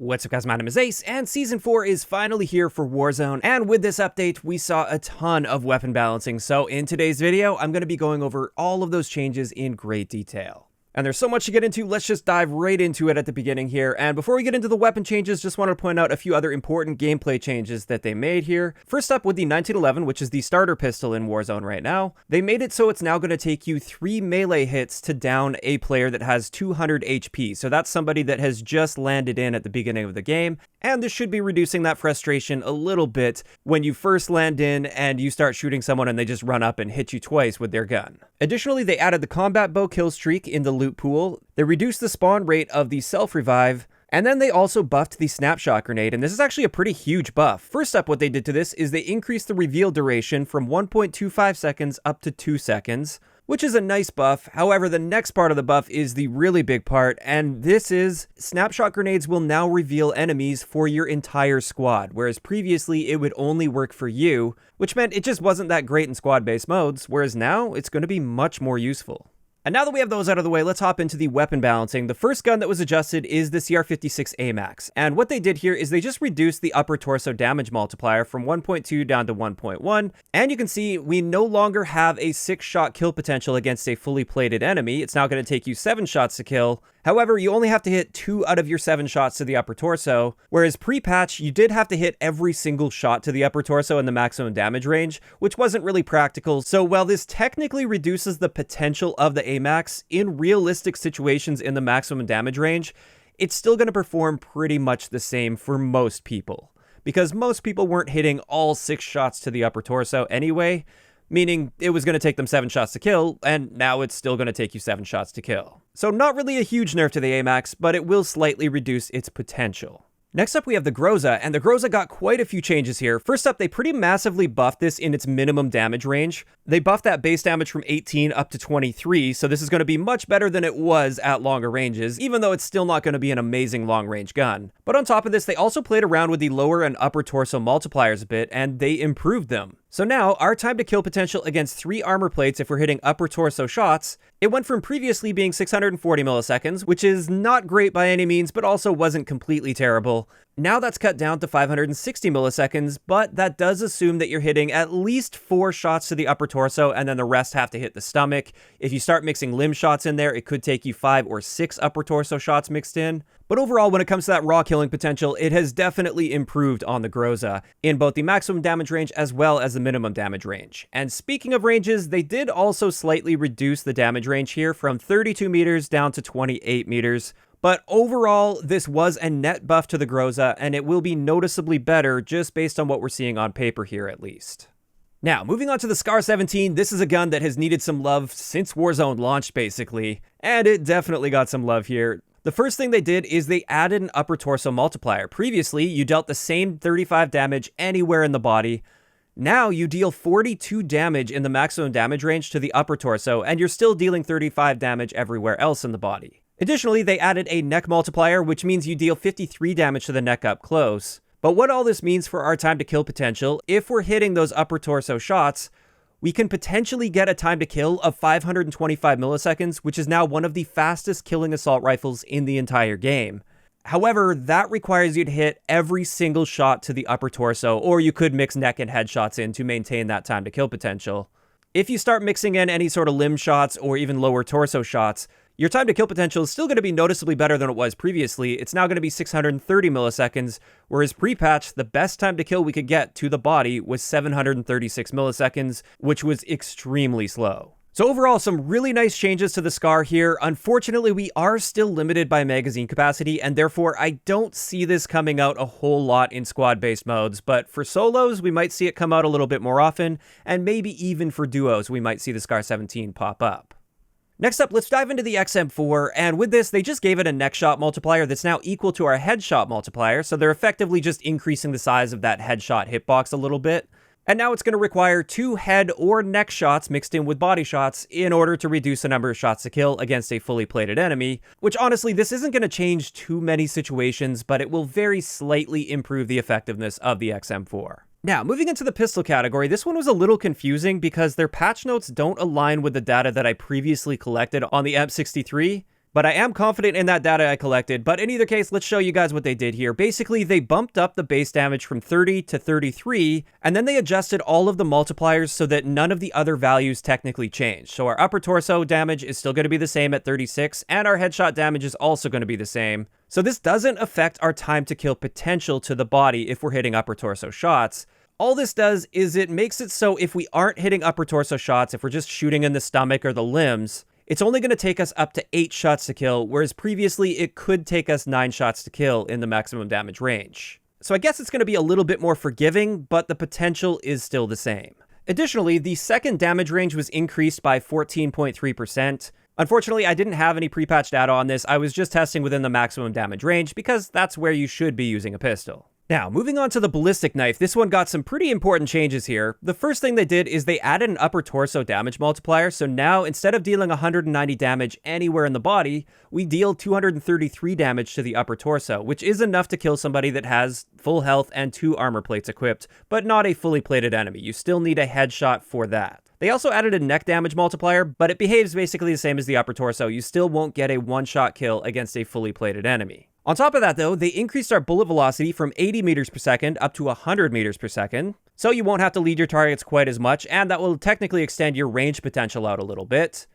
What's up guys, my name is Ace, and Season 4 is finally here for Warzone, and with this update, we saw a ton of weapon balancing, so in today's video, I'm going to be going over all of those changes in great detail. And there's so much to get into, let's just dive right into it at the beginning here. And before we get into the weapon changes, just wanted to point out a few other important gameplay changes that they made here. First up, with the 1911, which is the starter pistol in Warzone right now, they made it so it's now going to take you 3 melee hits to down a player that has 200 HP. So that's somebody that has just landed in at the beginning of the game. And this should be reducing that frustration a little bit when you first land in and you start shooting someone and they just run up and hit you twice with their gun. Additionally, they added the combat bow kill streak in the loot pool. They reduced the spawn rate of the self-revive. And then they also buffed the snapshot grenade, and this is actually a pretty huge buff. First up, what they did to this is they increased the reveal duration from 1.25 seconds up to 2 seconds. Which is a nice buff. However, the next part of the buff is the really big part, and this is snapshot grenades will now reveal enemies for your entire squad, whereas previously it would only work for you, which meant it just wasn't that great in squad-based modes, whereas now it's going to be much more useful. And now that we have those out of the way, let's hop into the weapon balancing. The first gun that was adjusted is the CR56 AMAX. And what they did here is they just reduced the upper torso damage multiplier from 1.2 down to 1.1. And you can see we no longer have a 6-shot kill potential against a fully plated enemy. It's now going to take you 7 shots to kill. However, you only have to hit 2 out of your 7 shots to the upper torso, whereas pre-patch, you did have to hit every single shot to the upper torso in the maximum damage range, which wasn't really practical. So while this technically reduces the potential of the AMAX, in realistic situations in the maximum damage range, it's still going to perform pretty much the same for most people, because most people weren't hitting all 6 shots to the upper torso anyway, meaning it was going to take them 7 shots to kill, and now it's still going to take you 7 shots to kill. So not really a huge nerf to the AMAX, but it will slightly reduce its potential. Next up, we have the GROZA, and the GROZA got quite a few changes here. First up, they pretty massively buffed this in its minimum damage range. They buffed that base damage from 18 up to 23, so this is going to be much better than it was at longer ranges, even though it's still not going to be an amazing long-range gun. But on top of this, they also played around with the lower and upper torso multipliers a bit, and they improved them. So now, our time to kill potential against 3 armor plates if we're hitting upper torso shots, it went from previously being 640 milliseconds, which is not great by any means, but also wasn't completely terrible. Now that's cut down to 560 milliseconds, but that does assume that you're hitting at least 4 shots to the upper torso, and then the rest have to hit the stomach. If you start mixing limb shots in there, it could take you 5 or 6 upper torso shots mixed in. But overall, when it comes to that raw killing potential, it has definitely improved on the GROZA, in both the maximum damage range as well as the minimum damage range. And speaking of ranges, they did also slightly reduce the damage range here from 32 meters down to 28 meters. But overall, this was a net buff to the GROZA, and it will be noticeably better just based on what we're seeing on paper here at least. Now, moving on to the SCAR-17, this is a gun that has needed some love since Warzone launched, basically, and it definitely got some love here. The first thing they did is they added an upper torso multiplier. Previously, you dealt the same 35 damage anywhere in the body. Now you deal 42 damage in the maximum damage range to the upper torso, and you're still dealing 35 damage everywhere else in the body. Additionally, they added a neck multiplier, which means you deal 53 damage to the neck up close. But what all this means for our time to kill potential, if we're hitting those upper torso shots, we can potentially get a time to kill of 525 milliseconds, which is now one of the fastest killing assault rifles in the entire game. However, that requires you to hit every single shot to the upper torso, or you could mix neck and head shots in to maintain that time to kill potential. If you start mixing in any sort of limb shots or even lower torso shots, your time to kill potential is still going to be noticeably better than it was previously. It's now going to be 630 milliseconds, whereas pre-patch, the best time to kill we could get to the body was 736 milliseconds, which was extremely slow. So overall, some really nice changes to the SCAR here. Unfortunately, we are still limited by magazine capacity, and therefore I don't see this coming out a whole lot in squad-based modes, but for solos, we might see it come out a little bit more often, and maybe even for duos, we might see the SCAR-17 pop up. Next up, let's dive into the XM4, and with this, they just gave it a neck shot multiplier that's now equal to our headshot multiplier, so they're effectively just increasing the size of that headshot hitbox a little bit. And now it's going to require 2 head or neck shots mixed in with body shots in order to reduce the number of shots to kill against a fully plated enemy, which honestly, this isn't going to change too many situations, but it will very slightly improve the effectiveness of the XM4. Now, moving into the pistol category, this one was a little confusing because their patch notes don't align with the data that I previously collected on the M63. But I am confident in that data I collected. But in either case, let's show you guys what they did here. Basically, they bumped up the base damage from 30 to 33, and then they adjusted all of the multipliers so that none of the other values technically changed. So our upper torso damage is still going to be the same at 36, and our headshot damage is also going to be the same. So this doesn't affect our time to kill potential to the body if we're hitting upper torso shots. All this does is it makes it so if we aren't hitting upper torso shots, if we're just shooting in the stomach or the limbs, it's only going to take us up to 8 shots to kill, whereas previously it could take us 9 shots to kill in the maximum damage range. So I guess it's going to be a little bit more forgiving, but the potential is still the same. Additionally, the second damage range was increased by 14.3%. Unfortunately, I didn't have any pre-patch data on this. I was just testing within the maximum damage range because that's where you should be using a pistol. Now, moving on to the ballistic knife, this one got some pretty important changes here. The first thing they did is they added an upper torso damage multiplier, so now instead of dealing 190 damage anywhere in the body, we deal 233 damage to the upper torso, which is enough to kill somebody that has full health and 2 armor plates equipped, but not a fully plated enemy. You still need a headshot for that. They also added a neck damage multiplier, but it behaves basically the same as the upper torso. You still won't get a one-shot kill against a fully plated enemy. On top of that though, they increased our bullet velocity from 80 meters per second up to 100 meters per second, so you won't have to lead your targets quite as much, and that will technically extend your range potential out a little bit.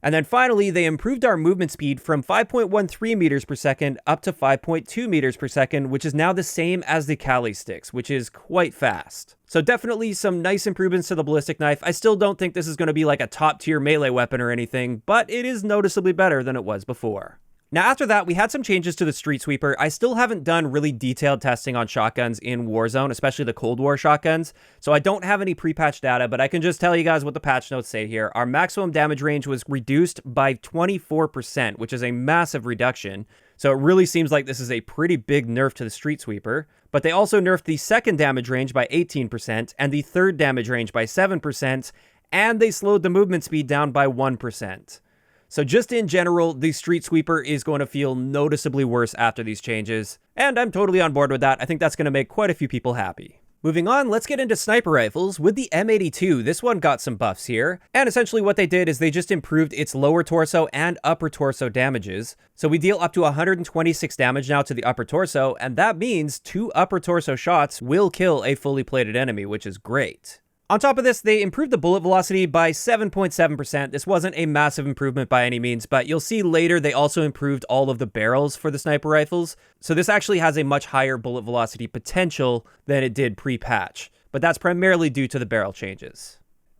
And then finally, they improved our movement speed from 5.13 meters per second up to 5.2 meters per second, which is now the same as the Kali sticks, which is quite fast. So definitely some nice improvements to the ballistic knife. I still don't think this is going to be like a top tier melee weapon or anything, but it is noticeably better than it was before. Now after that, we had some changes to the Street Sweeper. I still haven't done really detailed testing on shotguns in Warzone, especially the Cold War shotguns, so I don't have any pre-patch data, but I can just tell you guys what the patch notes say here. Our maximum damage range was reduced by 24%, which is a massive reduction, so it really seems like this is a pretty big nerf to the Street Sweeper. But they also nerfed the second damage range by 18%, and the third damage range by 7%, and they slowed the movement speed down by 1%. So just in general, the Street Sweeper is going to feel noticeably worse after these changes, and I'm totally on board with that. I think that's going to make quite a few people happy. Moving on, let's get into sniper rifles. With the M82, this one got some buffs here, and essentially what they did is they just improved its lower torso and upper torso damages. So we deal up to 126 damage now to the upper torso, and that means 2 upper torso shots will kill a fully plated enemy, which is great. On top of this, they improved the bullet velocity by 7.7%. This wasn't a massive improvement by any means, but you'll see later they also improved all of the barrels for the sniper rifles. So this actually has a much higher bullet velocity potential than it did pre-patch, but that's primarily due to the barrel changes.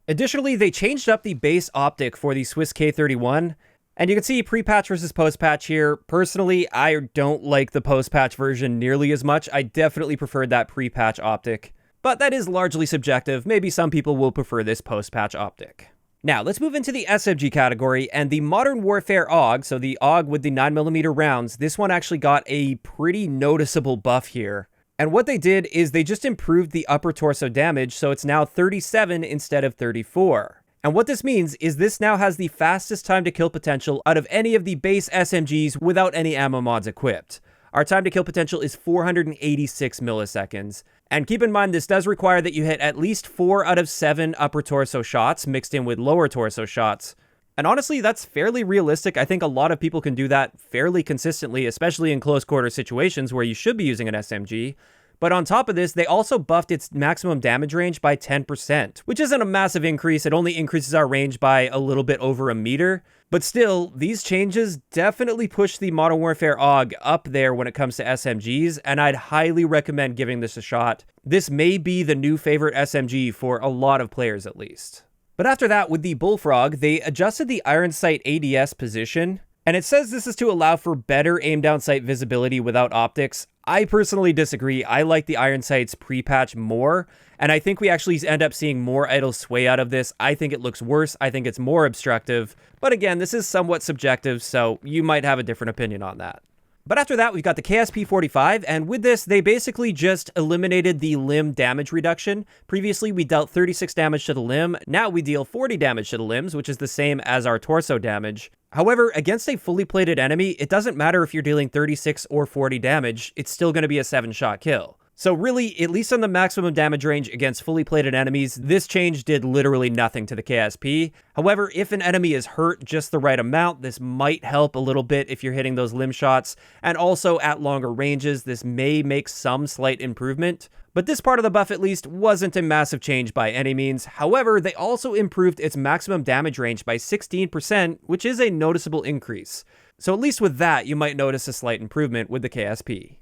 Additionally, they changed up the base optic for the Swiss K31, and you can see pre-patch versus post-patch here. Personally, I don't like the post-patch version nearly as much. I definitely preferred that pre-patch optic. But that is largely subjective. Maybe some people will prefer this post-patch optic. Now, let's move into the SMG category, and the Modern Warfare AUG, so the AUG with the 9mm rounds, this one actually got a pretty noticeable buff here. And what they did is they just improved the upper torso damage, so it's now 37 instead of 34. And what this means is this now has the fastest time to kill potential out of any of the base SMGs without any ammo mods equipped. Our time to kill potential is 486 milliseconds. And keep in mind, this does require that you hit at least 4 out of 7 upper torso shots mixed in with lower torso shots. And honestly, that's fairly realistic. I think a lot of people can do that fairly consistently, especially in close quarter situations where you should be using an SMG. But on top of this, they also buffed its maximum damage range by 10%, which isn't a massive increase. It only increases our range by a little bit over a meter. But still, these changes definitely push the Modern Warfare AUG up there when it comes to SMGs, and I'd highly recommend giving this a shot. This may be the new favorite SMG for a lot of players at least. But after that, with the Bullfrog, they adjusted the iron sight ADS position, and it says this is to allow for better aim down sight visibility without optics. I personally disagree. I like the iron sights pre-patch more, and I think we actually end up seeing more idle sway out of this. I think it looks worse. I think it's more obstructive. But again, this is somewhat subjective, so you might have a different opinion on that. But after that, we've got the KSP-45, and with this, they basically just eliminated the limb damage reduction. Previously, we dealt 36 damage to the limb. Now we deal 40 damage to the limbs, which is the same as our torso damage. However, against a fully plated enemy, it doesn't matter if you're dealing 36 or 40 damage, it's still going to be a 7-shot kill. So really, at least on the maximum damage range against fully plated enemies, this change did literally nothing to the KSP. However, if an enemy is hurt just the right amount, this might help a little bit if you're hitting those limb shots, and also at longer ranges, this may make some slight improvement. But this part of the buff at least wasn't a massive change by any means. However, they also improved its maximum damage range by 16%, which is a noticeable increase. So at least with that, you might notice a slight improvement with the KSP.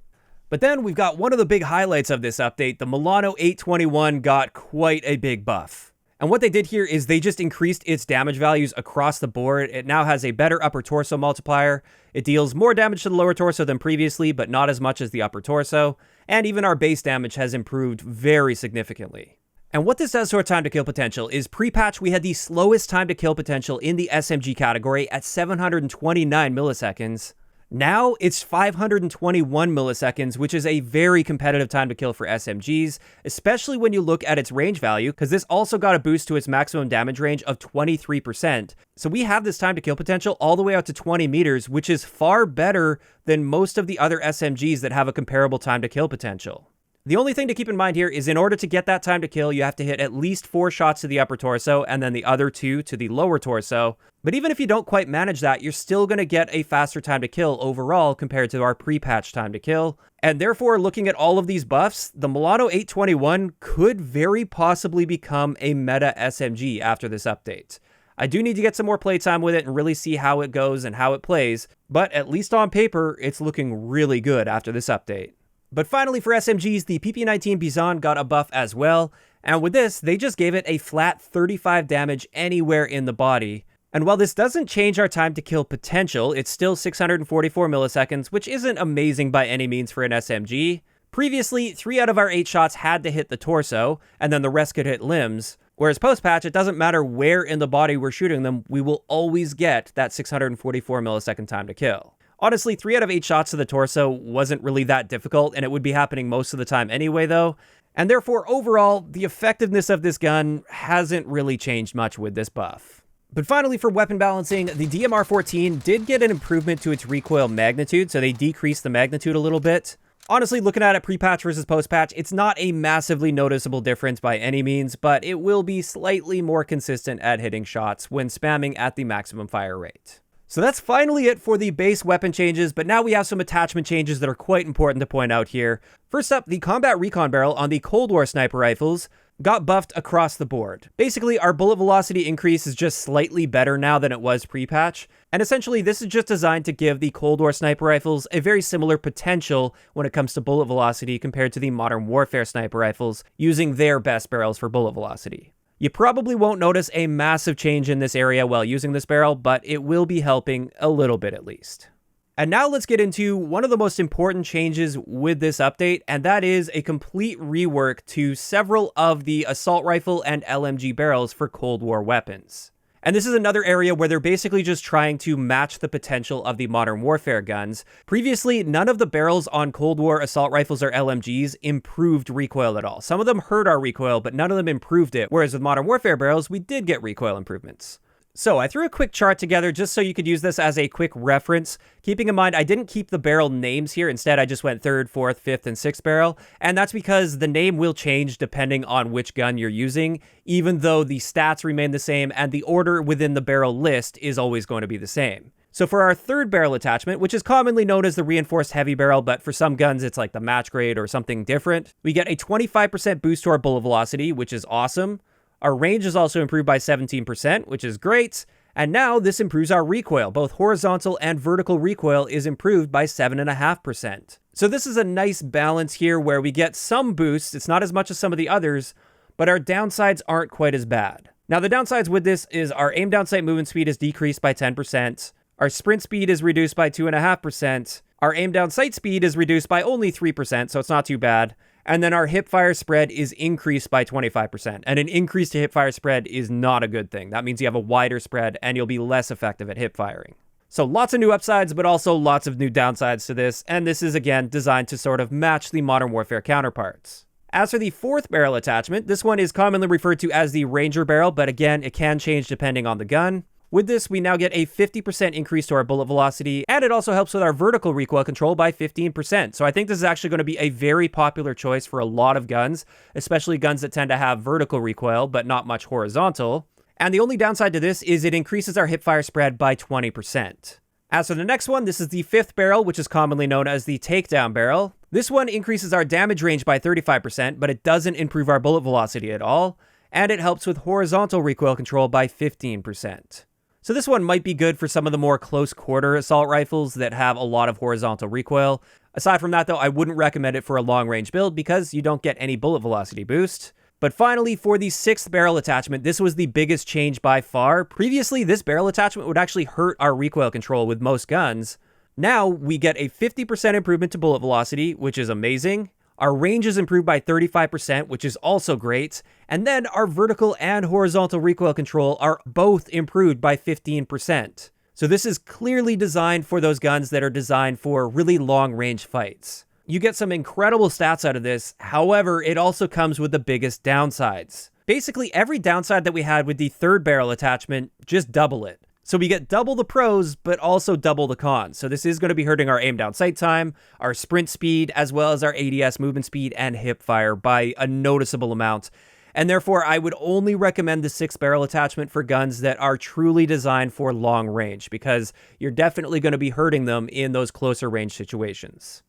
But then we've got one of the big highlights of this update. The Milano 821 got quite a big buff. And what they did here is they just increased its damage values across the board. It now has a better upper torso multiplier. It deals more damage to the lower torso than previously, but not as much as the upper torso. And even our base damage has improved very significantly. And what this does to our time to kill potential is pre-patch we had the slowest time to kill potential in the SMG category at 729 milliseconds. Now it's 521 milliseconds, which is a very competitive time to kill for SMGs, especially when you look at its range value, because this also got a boost to its maximum damage range of 23%. So we have this time to kill potential all the way out to 20 meters, which is far better than most of the other SMGs that have a comparable time to kill potential. The only thing to keep in mind here is in order to get that time to kill, you have to hit at least 4 shots to the upper torso and then the other 2 to the lower torso. But even if you don't quite manage that, you're still going to get a faster time to kill overall compared to our pre-patch time to kill. And therefore, looking at all of these buffs, the Milano 821 could very possibly become a meta SMG after this update. I do need to get some more playtime with it and really see how it goes and how it plays, but at least on paper, it's looking really good after this update. But finally for SMGs, the PP19 BIZON got a buff as well, and with this, they just gave it a flat 35 damage anywhere in the body. And while this doesn't change our time to kill potential, it's still 644 milliseconds, which isn't amazing by any means for an SMG. Previously, 3 out of our 8 shots had to hit the torso, and then the rest could hit limbs. Whereas post-patch, it doesn't matter where in the body we're shooting them, we will always get that 644 millisecond time to kill. Honestly, 3 out of 8 shots to the torso wasn't really that difficult, and it would be happening most of the time anyway, though. And therefore, overall, the effectiveness of this gun hasn't really changed much with this buff. But finally, for weapon balancing, the DMR-14 did get an improvement to its recoil magnitude, so they decreased the magnitude a little bit. Honestly, looking at it pre-patch versus post-patch, it's not a massively noticeable difference by any means, but it will be slightly more consistent at hitting shots when spamming at the maximum fire rate. So that's finally it for the base weapon changes, but now we have some attachment changes that are quite important to point out here. First up, the combat recon barrel on the Cold War sniper rifles got buffed across the board. Basically, our bullet velocity increase is just slightly better now than it was pre-patch, and essentially this is just designed to give the Cold War sniper rifles a very similar potential when it comes to bullet velocity compared to the Modern Warfare sniper rifles, using their best barrels for bullet velocity. You probably won't notice a massive change in this area while using this barrel, but it will be helping a little bit at least. And now let's get into one of the most important changes with this update, and that is a complete rework to several of the assault rifle and LMG barrels for Cold War weapons. And this is another area where they're basically just trying to match the potential of the Modern Warfare guns. Previously, none of the barrels on Cold War assault rifles or LMGs improved recoil at all. Some of them hurt our recoil, but none of them improved it, whereas with Modern Warfare barrels, we did get recoil improvements. So I threw a quick chart together just so you could use this as a quick reference. Keeping in mind, I didn't keep the barrel names here. Instead, I just went 3rd, 4th, 5th, and 6th barrel. And that's because the name will change depending on which gun you're using, even though the stats remain the same and the order within the barrel list is always going to be the same. So for our 3rd barrel attachment, which is commonly known as the reinforced heavy barrel, but for some guns it's like the match grade or something different, we get a 25% boost to our bullet velocity, which is awesome. Our range is also improved by 17%, which is great. And now this improves our recoil. Both horizontal and vertical recoil is improved by 7.5%. So this is a nice balance here where we get some boosts. It's not as much as some of the others, but our downsides aren't quite as bad. Now the downsides with this is our aim down sight movement speed is decreased by 10%. Our sprint speed is reduced by 2.5%. Our aim down sight speed is reduced by only 3%, so it's not too bad. And then our hip-fire spread is increased by 25%. And an increase to hip-fire spread is not a good thing. That means you have a wider spread and you'll be less effective at hip-firing. So lots of new upsides, but also lots of new downsides to this. And this is, again, designed to sort of match the Modern Warfare counterparts. As for the 4th barrel attachment, this one is commonly referred to as the Ranger barrel, but again, it can change depending on the gun. With this, we now get a 50% increase to our bullet velocity, and it also helps with our vertical recoil control by 15%. So I think this is actually going to be a very popular choice for a lot of guns, especially guns that tend to have vertical recoil, but not much horizontal. And the only downside to this is it increases our hipfire spread by 20%. As for the next one, this is the 5th barrel, which is commonly known as the takedown barrel. This one increases our damage range by 35%, but it doesn't improve our bullet velocity at all, and it helps with horizontal recoil control by 15%. So this one might be good for some of the more close quarter assault rifles that have a lot of horizontal recoil. Aside from that though, I wouldn't recommend it for a long range build because you don't get any bullet velocity boost. But finally, for the 6th barrel attachment, this was the biggest change by far. Previously, this barrel attachment would actually hurt our recoil control with most guns. Now we get a 50% improvement to bullet velocity, which is amazing. Our range is improved by 35%, which is also great. And then our vertical and horizontal recoil control are both improved by 15%. So this is clearly designed for those guns that are designed for really long range fights. You get some incredible stats out of this. However, it also comes with the biggest downsides. Basically, every downside that we had with the 3rd barrel attachment, just double it. So we get double the pros, but also double the cons. So this is going to be hurting our aim down sight time, our sprint speed, as well as our ADS movement speed and hip fire by a noticeable amount. And therefore, I would only recommend the 6th barrel attachment for guns that are truly designed for long range, because you're definitely going to be hurting them in those closer range situations.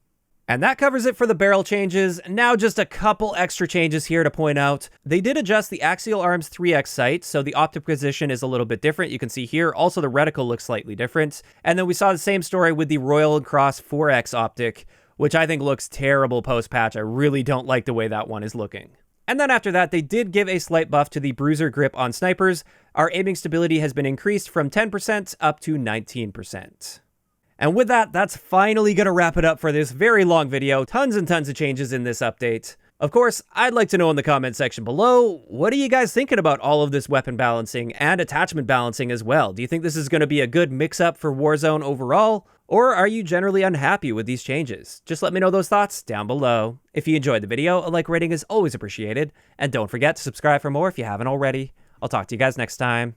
And that covers it for the barrel changes. Now just a couple extra changes here to point out. They did adjust the axial arms 3x sight, so the optic position is a little bit different. You can see here, also the reticle looks slightly different. And then we saw the same story with the Royal and Cross 4x optic, which I think looks terrible post-patch. I really don't like the way that one is looking. And then after that, they did give a slight buff to the bruiser grip on snipers. Our aiming stability has been increased from 10% up to 19%. And with that, that's finally going to wrap it up for this very long video. Tons and tons of changes in this update. Of course, I'd like to know in the comment section below, what are you guys thinking about all of this weapon balancing and attachment balancing as well? Do you think this is going to be a good mix-up for Warzone overall? Or are you generally unhappy with these changes? Just let me know those thoughts down below. If you enjoyed the video, a like rating is always appreciated. And don't forget to subscribe for more if you haven't already. I'll talk to you guys next time.